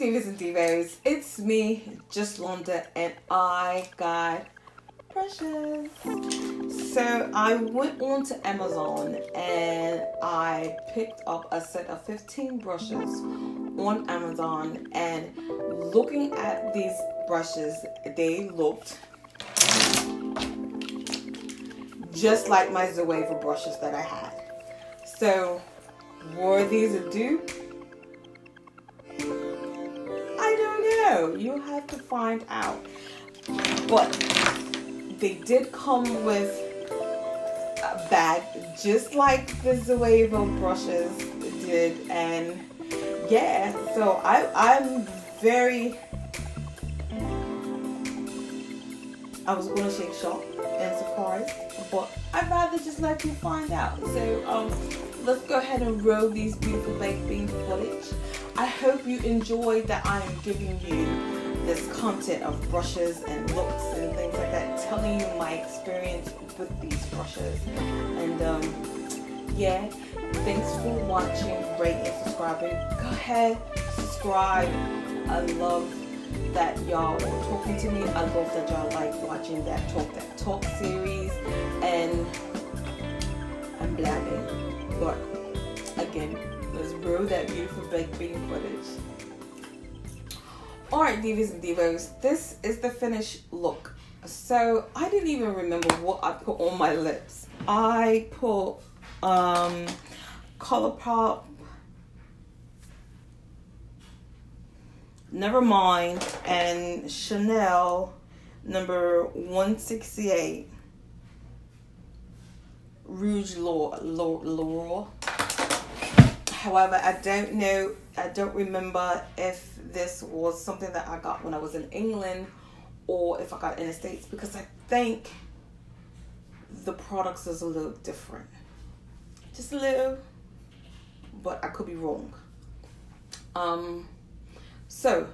Divas and Divos, it's me, just Londa, and I got brushes. So I went on to Amazon and I picked up a set of 15 brushes on Amazon, and looking at these brushes, they looked just like my Zoeva brushes that I had. So were these a dupe? I don't know. You'll have to find out. But they did come with a bag just like the Zoeva brushes did, and yeah, so I'm very, I was gonna shake shock and surprised, but I'd rather just let you find out. So let's go ahead and roll these beautiful baked bean footage. I hope you enjoyed that I am giving you this content of brushes and looks and things like that, telling you my experience with these brushes. And yeah, thanks for watching, rating, and subscribing. Go ahead, subscribe. I love that y'all are talking to me. I love that y'all like watching that talk series, and I'm blabbing, but again, let's roll that beautiful baked bean footage. Alright, Divas and Divos, this is the finished look. So I didn't even remember what I put on my lips. I put ColourPop, Nevermind, and Chanel number 168 Rouge L'Oreal. However, I don't remember if this was something that I got when I was in England or if I got it in the States, because I think the products is a little different. Just a little, but I could be wrong. So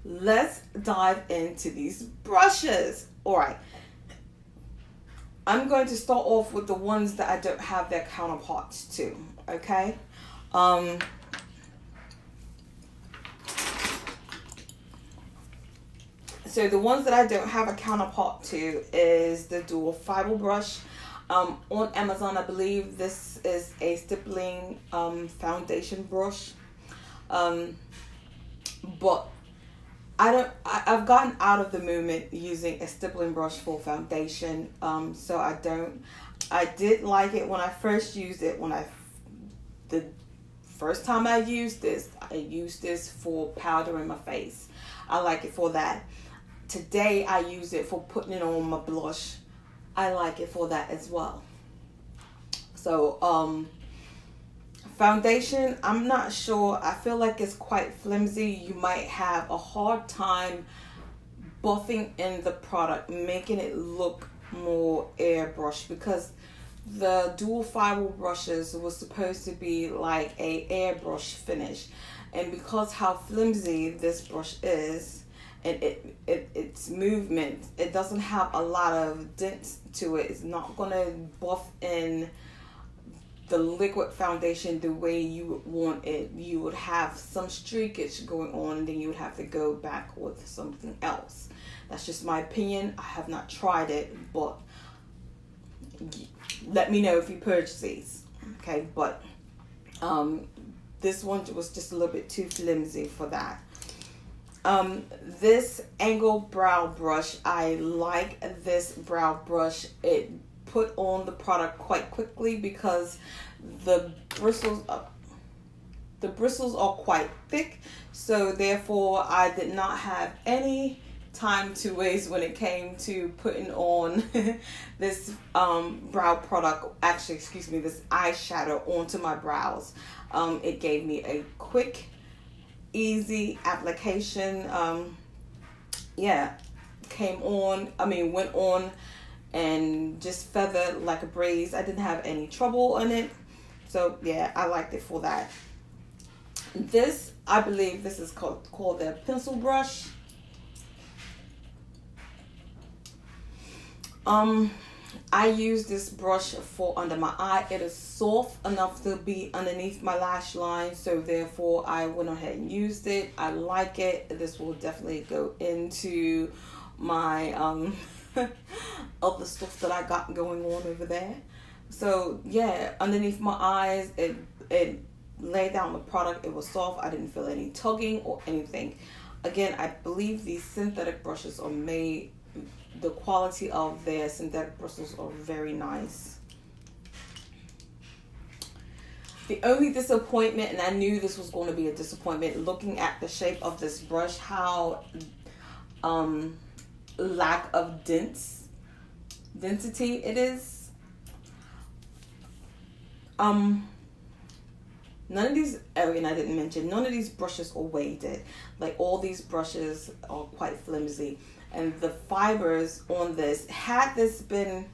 let's dive into these brushes. Alright. I'm going to start off with the ones that I don't have their counterparts to. Okay? So the ones that I don't have a counterpart to is the dual fiber brush. On Amazon, I believe this is a stippling foundation brush. But I've gotten out of the movement using a stippling brush for foundation. So I did like it when I first used it. The first time I used this for powdering my face. I like it for that. Today I use it for putting it on my blush. I like it for that as well. So foundation, I'm not sure. I feel like it's quite flimsy. You might have a hard time buffing in the product, making it look more airbrush, because the dual fiber brushes was supposed to be like a airbrush finish, and because how flimsy this brush is and its movement, it doesn't have a lot of dents to it. It's not gonna buff in the liquid foundation the way you would want it. You would have some streakage going on, and then you would have to go back with something else. That's just my opinion. I have not tried it, but let me know if you purchase these. Okay, but this one was just a little bit too flimsy for that. This angle brow brush, I like this brow brush. It put on the product quite quickly because the bristles are quite thick, so therefore I did not have any time to waste when it came to putting on this brow product, actually excuse me, this eyeshadow onto my brows. It gave me a quick, easy application. Yeah, went on and just feathered like a breeze. I didn't have any trouble on it, so yeah, I liked it for that. This, I believe this is called the pencil brush. I use this brush for under my eye. It is soft enough to be underneath my lash line, so therefore I went ahead and used it. I like it. This will definitely go into my other stuff that I got going on over there. So yeah, underneath my eyes, it laid down the product. It was soft. I didn't feel any tugging or anything. Again, I believe these synthetic brushes are made, the quality of their synthetic brushes are very nice. The only disappointment, and I knew this was going to be a disappointment, looking at the shape of this brush, how lack of density it is. None of these, and I didn't mention, none of these brushes are weighted. Like, all these brushes are quite flimsy. And the fibers on this, had this been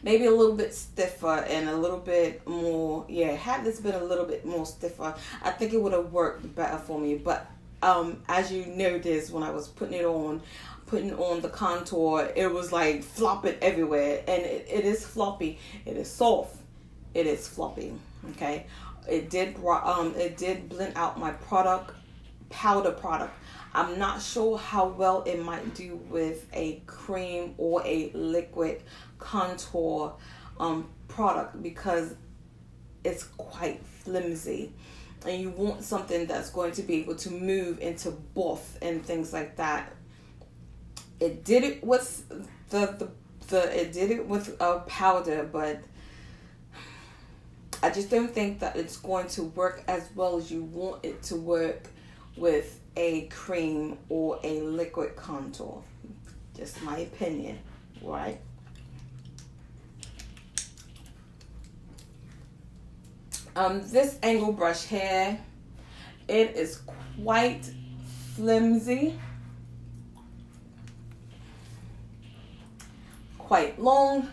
maybe a little bit stiffer and a little bit more, had this been a little bit more stiffer, I think it would have worked better for me. But as you noticed, when I was putting on the contour, it was like flopping everywhere. And it is floppy. It is soft. It is floppy. Okay. It did blend out my powder product. I'm not sure how well it might do with a cream or a liquid contour product, because it's quite flimsy, and you want something that's going to be able to move into buff and things like that. It did it with a powder, but I just don't think that it's going to work as well as you want it to work with a cream or a liquid contour. Just my opinion, right? This angle brush here, it is quite flimsy, quite long.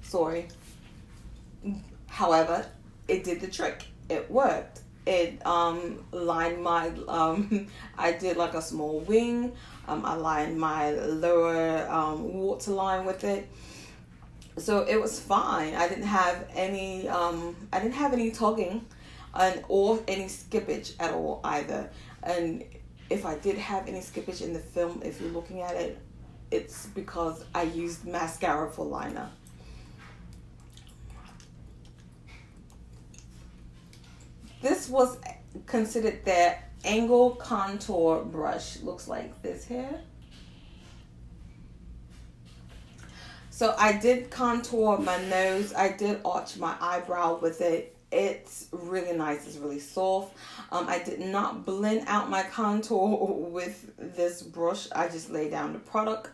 Sorry. However, it did the trick. It worked. It lined my, I did like a small wing. I lined my lower waterline with it. So it was fine. I didn't have any tugging or any skippage at all either. And if I did have any skippage in the film, if you're looking at it, it's because I used mascara for liner. This was considered their angle contour brush. Looks like this here. So I did contour my nose. I did arch my eyebrow with it. It's really nice. It's really soft. I did not blend out my contour with this brush. I just laid down the product.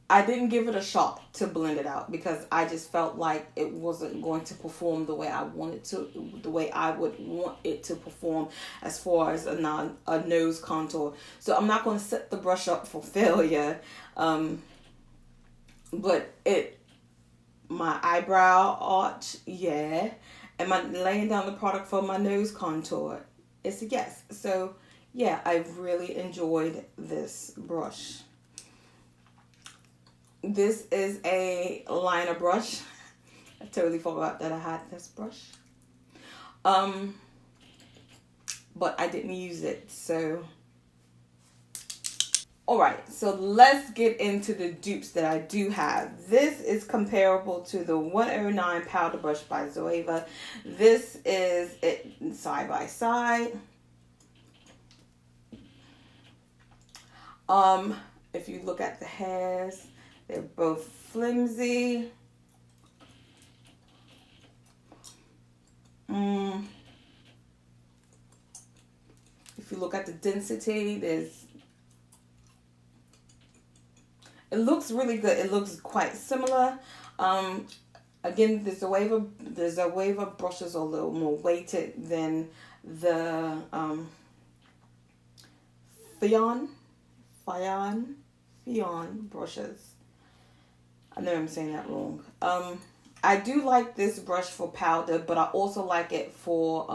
I didn't give it a shot to blend it out, because I just felt like it wasn't going to perform the way I wanted to, the way I would want it to perform as far as a nose contour. So I'm not going to set the brush up for failure. But my eyebrow arch, yeah, and my laying down the product for my nose contour, it's a yes. So yeah, I really enjoyed this brush. This is a liner brush. I totally forgot that I had this brush. But I didn't use it, so. Alright, so let's get into the dupes that I do have. This is comparable to the 109 powder brush by Zoeva. This is it side by side. If you look at the hairs, they're both flimsy. If you look at the density, it looks really good. It looks quite similar. Again, the Zoeva brushes are a little more weighted than the Fion brushes. I know I'm saying that wrong. I do like this brush for powder, but I also like it for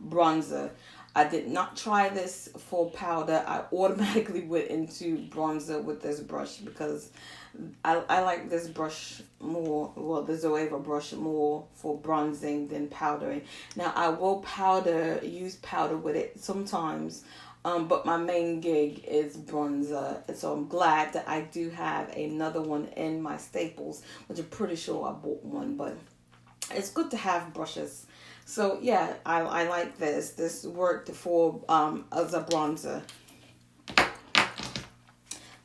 bronzer. I did not try this for powder. I automatically went into bronzer with this brush because I like this brush more, well, the Zoeva brush more for bronzing than powdering. Now, I will use powder with it sometimes, but my main gig is bronzer. And so I'm glad that I do have another one in my staples, which I'm pretty sure I bought one, but it's good to have brushes. So yeah, I like this. This worked for as a bronzer.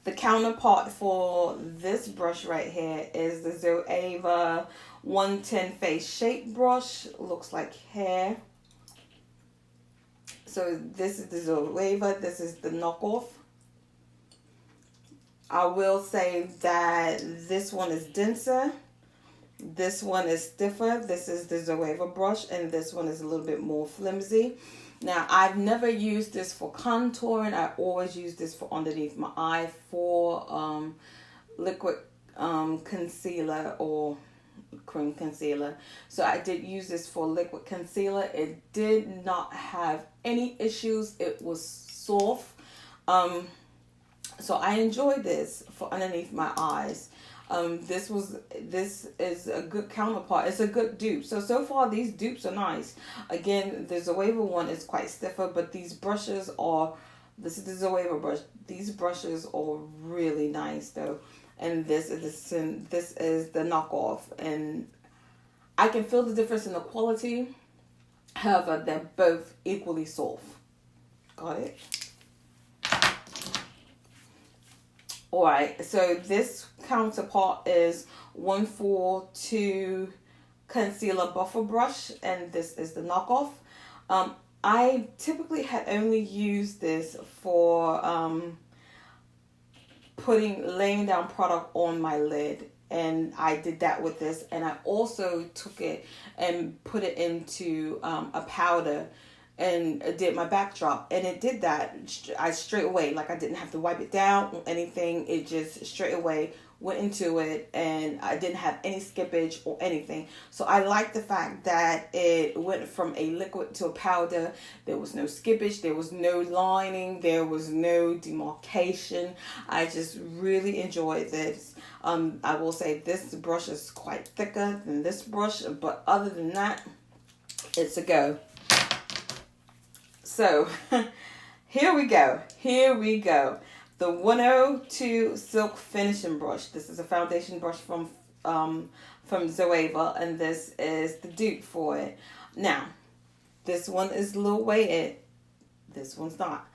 The counterpart for this brush right here is the Zoeva 110 Face Shape Brush. Looks like hair. So this is the Zoeva. This is the knockoff. I will say that this one is denser. This one is stiffer. This is the Zoeva brush, and this one is a little bit more flimsy. Now, I've never used this for contouring. I always use this for underneath my eye for liquid concealer or cream concealer. So I did use this for liquid concealer. It did not have any issues. It was soft. So I enjoyed this for underneath my eyes. This is a good counterpart. It's a good dupe. So far these dupes are nice. Again, the Zoeva one is quite stiffer, but these brushes are, this is the Zoeva brush. These brushes are really nice though. And this is the knockoff, and I can feel the difference in the quality. However, they're both equally soft. Got it? Alright, so this counterpart is 142 Concealer Buffer Brush, and this is the knockoff. I typically had only used this for laying down product on my lid, and I did that with this, and I also took it and put it into a powder and did my backdrop, and it did that. I straight away, like I didn't have to wipe it down or anything. It just straight away went into it, and I didn't have any skippage or anything. So I like the fact that it went from a liquid to a powder. There was no skippage, there was no lining, there was no demarcation. I just really enjoyed this. I will say this brush is quite thicker than this brush, but other than that, it's a go. So here we go. The 102 Silk Finishing Brush. This is a foundation brush from Zoeva, and this is the dupe for it. Now, this one is a little weighted. This one's not.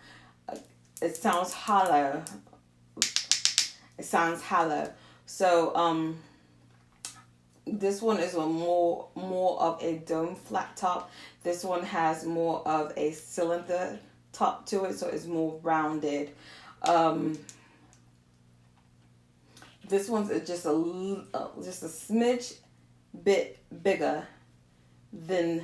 It sounds hollow. So this one is a more of a dome flat top. This one has more of a cylinder top to it, so it's more rounded. This one's just a smidge bit bigger than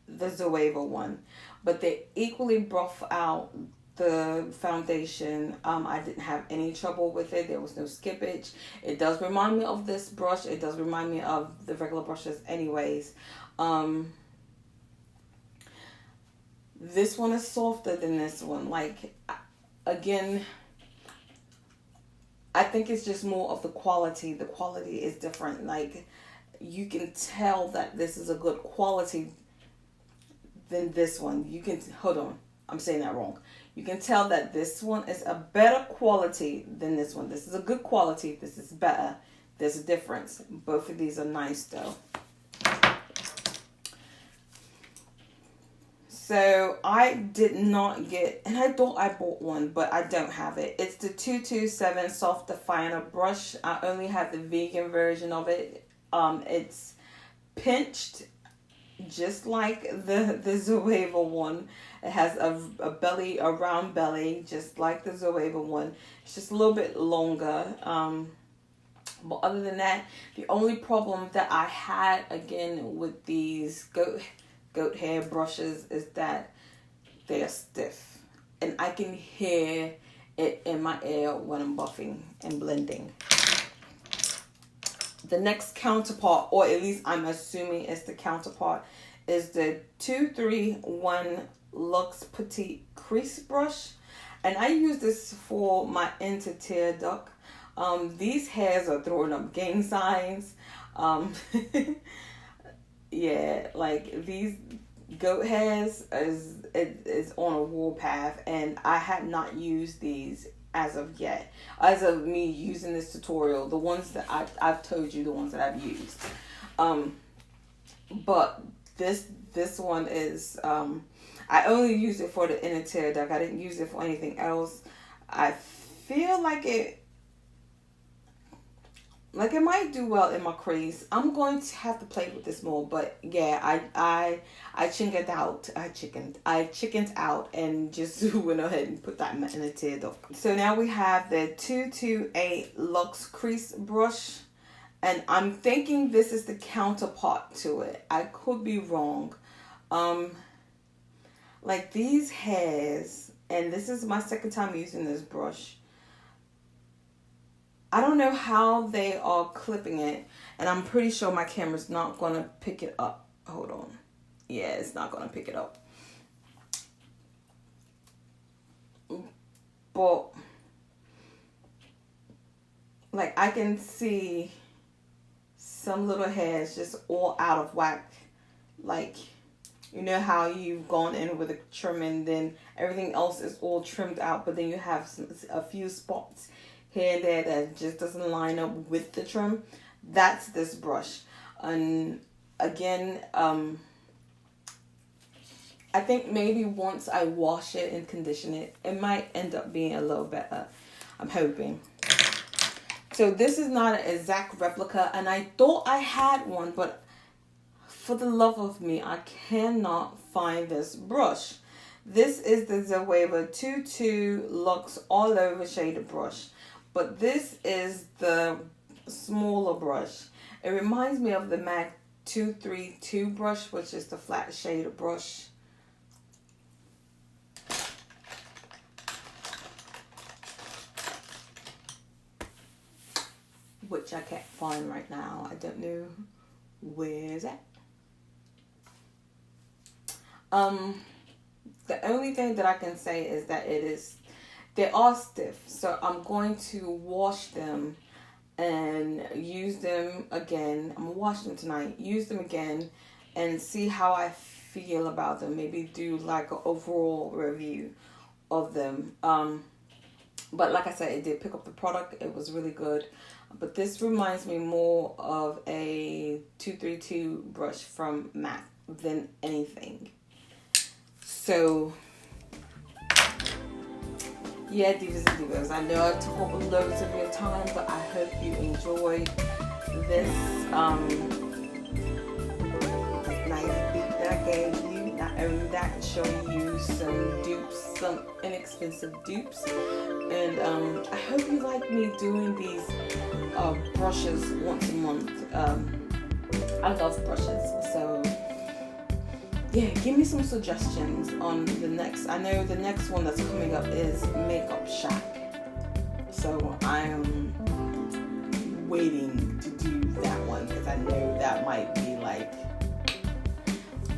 the Zoeva one, but they equally buff out the foundation. I didn't have any trouble with it. There was no skippage. It does remind me of this brush. It does remind me of the regular brushes anyways. This one is softer than this one. Like, again, I think it's just more of the quality. The quality is different. Like, you can tell that this is a good quality than this one. You can, hold on, I'm saying that wrong. You can tell that this one is a better quality than this one. This is a good quality. This is better. There's a difference. Both of these are nice though. So I did not get, and I thought I bought one, but I don't have it. It's the 227 Soft Definer Brush. I only have the vegan version of it. It's pinched just like the Zoeva one. It has a belly, a round belly, just like the Zoeva one. It's just a little bit longer. But other than that, the only problem that I had, again, with these goat hair brushes is that they are stiff, and I can hear it in my ear when I'm buffing and blending. The next counterpart, or at least I'm assuming it's the counterpart, is the 231 Luxe Petite Crease Brush. And I use this for my inter-tear duct. These hairs are throwing up gang signs. Yeah, like these goat hairs is on a warpath, and I have not used these as of yet. As of me using this tutorial, the ones that I've told you, the ones that I've used. But this one is I only use it for the inner tear duct. I didn't use it for anything else. I feel like it might do well in my crease. I'm going to have to play with this more, but yeah, I chickened out. I chickened out and just went ahead and put that in a tear duct. So now we have the 228 Luxe Crease Brush, and I'm thinking this is the counterpart to it. I could be wrong. Like these hairs, and this is my second time using this brush. I don't know how they are clipping it, and I'm pretty sure my camera's not going to pick it up. Hold on. Yeah, it's not going to pick it up. But, like, I can see some little hairs just all out of whack. Like, you know how you've gone in with a trim and then everything else is all trimmed out, but then you have a few spots here and there that just doesn't line up with the trim. That's this brush. And again, I think maybe once I wash it and condition it, it might end up being a little better. I'm hoping. So this is not an exact replica, and I thought I had one, but for the love of me, I cannot find this brush. This is the Zoeva 22 Luxe All Over Shaded Brush. But this is the smaller brush. It reminds me of the MAC 232 brush, which is the flat shaded brush. Which I can't find right now. I don't know where is that. The only thing that I can say is that they are stiff, so I'm going to wash them and use them again. I'm gonna wash them tonight, use them again, and see how I feel about them. Maybe do like an overall review of them. But like I said, it did pick up the product. It was really good. But this reminds me more of a 232 brush from MAC than anything. So yeah, Divas and Divos, I know I took up loads of your time, but I hope you enjoyed this nice beat that I gave you. Not only that, showing you some dupes, some inexpensive dupes. And I hope you like me doing these brushes once a month. I love brushes, so yeah, give me some suggestions on the next. I know the next one that's coming up is Makeup Shack, so I am waiting to do that one because I know that might be like,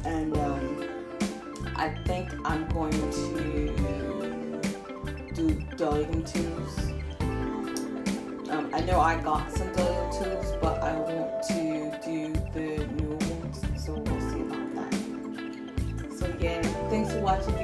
and I think I'm going to do dulling tools. I know I got some dulling tools, but I want to do the new ones, so we'll see about that. So yeah, thanks for watching,